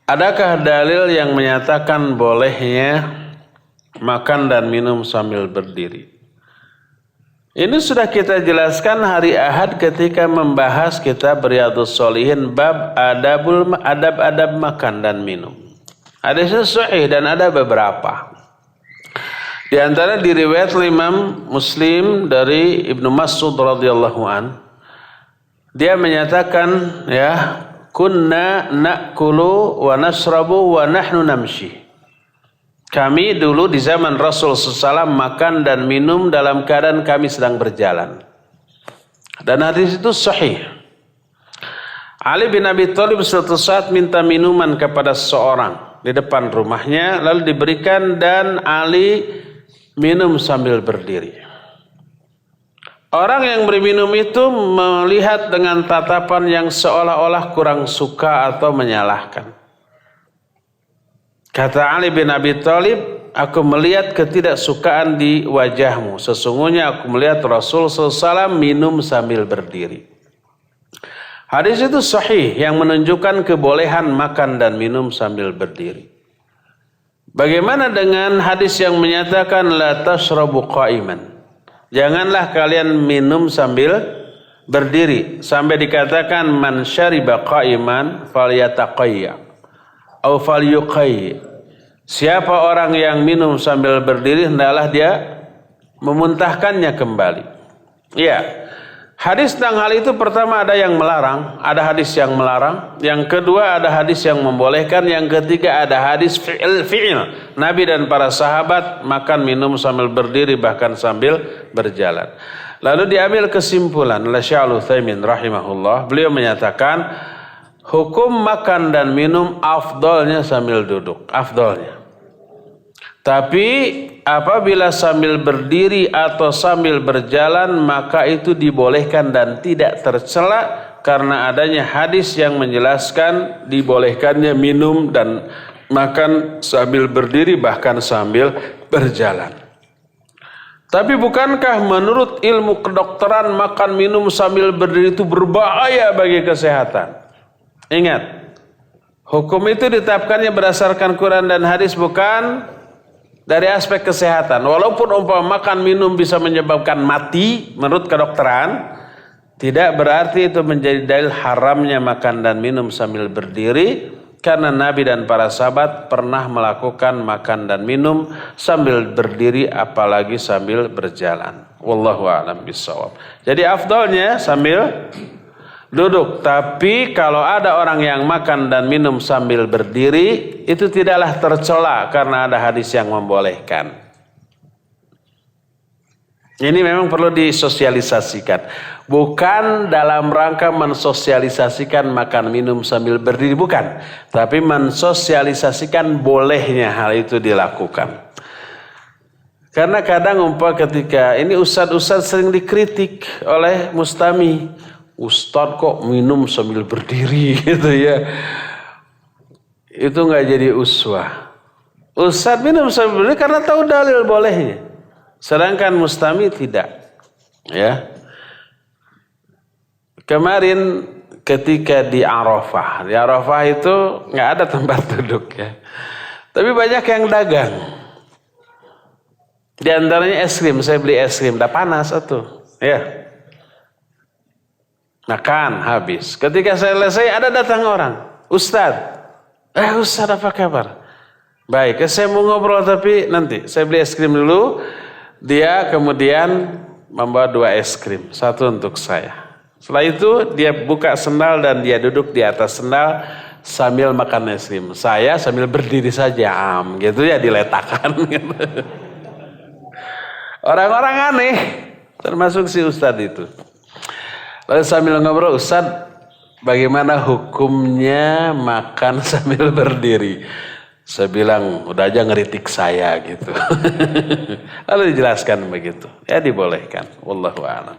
Adakah dalil yang menyatakan bolehnya makan dan minum sambil berdiri? Ini sudah kita jelaskan hari Ahad ketika membahas kitab Riyadhus Shalihin bab adab makan dan minum. Hadisnya sahih dan ada beberapa. Di antara diriwayat Imam Muslim dari Ibnu Mas'ud radhiyallahu an, dia menyatakan kunna na'kulu wa nashrabu wa nahnu namshi. Kami dulu di zaman Rasul SAW makan dan minum dalam keadaan kami sedang berjalan. Dan hadis itu sahih. Ali bin Abi Thalib suatu saat minta minuman kepada seseorang di depan rumahnya, lalu diberikan dan Ali minum sambil berdiri. Orang yang berminum itu melihat dengan tatapan yang seolah-olah kurang suka atau menyalahkan. Kata Ali bin Abi Thalib, aku melihat ketidaksukaan di wajahmu. Sesungguhnya aku melihat Rasul SAW minum sambil berdiri. Hadis itu sahih yang menunjukkan kebolehan makan dan minum sambil berdiri. Bagaimana dengan hadis yang menyatakan la tashrabu qa'iman? Janganlah kalian minum sambil berdiri. Sampai dikatakan man syariba qa'iman falyataqayya atau falyuqayy. Siapa orang yang minum sambil berdiri, hendaklah dia memuntahkannya kembali. Ya. Hadis tentang hal itu pertama ada yang melarang, ada hadis yang melarang. Yang kedua ada hadis yang membolehkan. Yang ketiga ada hadis fi'il. Nabi dan para sahabat makan minum sambil berdiri bahkan sambil berjalan. Lalu diambil kesimpulan oleh Syekh Al-Utsaimin rahimahullah. Beliau menyatakan hukum makan dan minum afdalnya sambil duduk. Afdalnya. Tapi apabila sambil berdiri atau sambil berjalan maka itu dibolehkan dan tidak tercela karena adanya hadis yang menjelaskan dibolehkannya minum dan makan sambil berdiri bahkan sambil berjalan. Tapi bukankah menurut ilmu kedokteran makan minum sambil berdiri itu berbahaya bagi kesehatan? Ingat, hukum itu ditetapkannya berdasarkan Quran dan hadis, bukan dari aspek kesehatan. Walaupun umpama makan minum bisa menyebabkan mati menurut kedokteran, tidak berarti itu menjadi dalil haramnya makan dan minum sambil berdiri, karena Nabi dan para sahabat pernah melakukan makan dan minum sambil berdiri apalagi sambil berjalan. Wallahu a'lam bishawab. Jadi afdalnya sambil duduk. Tapi kalau ada orang yang makan dan minum sambil berdiri, itu tidaklah tercela karena ada hadis yang membolehkan. Ini memang perlu disosialisasikan. Bukan dalam rangka mensosialisasikan makan minum sambil berdiri, bukan. Tapi mensosialisasikan bolehnya hal itu dilakukan. Karena kadang ketika ini ustadz sering dikritik oleh mustami. Ustadz kok minum sambil berdiri gitu ya. Itu nggak jadi uswah. Ustadz minum sambil berdiri karena tahu dalil bolehnya. Sedangkan mustami tidak. Ya. Kemarin ketika di Arafah itu nggak ada tempat duduk ya. Tapi banyak yang dagang. Di antaranya es krim. Saya beli es krim, udah panas tuh. Ya. Makan habis. Ketika saya selesai ada datang orang. Ustadz apa kabar? Baik, saya mau ngobrol tapi nanti. Saya beli es krim dulu. Dia kemudian membawa 2 es krim. 1 untuk saya. Setelah itu dia buka sendal dan dia duduk di atas sendal sambil makan es krim. Saya sambil berdiri saja. Gitu ya, diletakkan. Gitu. Orang-orang aneh. Termasuk si Ustadz itu. Lalu sambil ngobrol, Ustadz, bagaimana hukumnya makan sambil berdiri? Saya bilang, udah aja ngeritik saya gitu. Lalu dijelaskan begitu. Ya dibolehkan. Wallahu a'lam.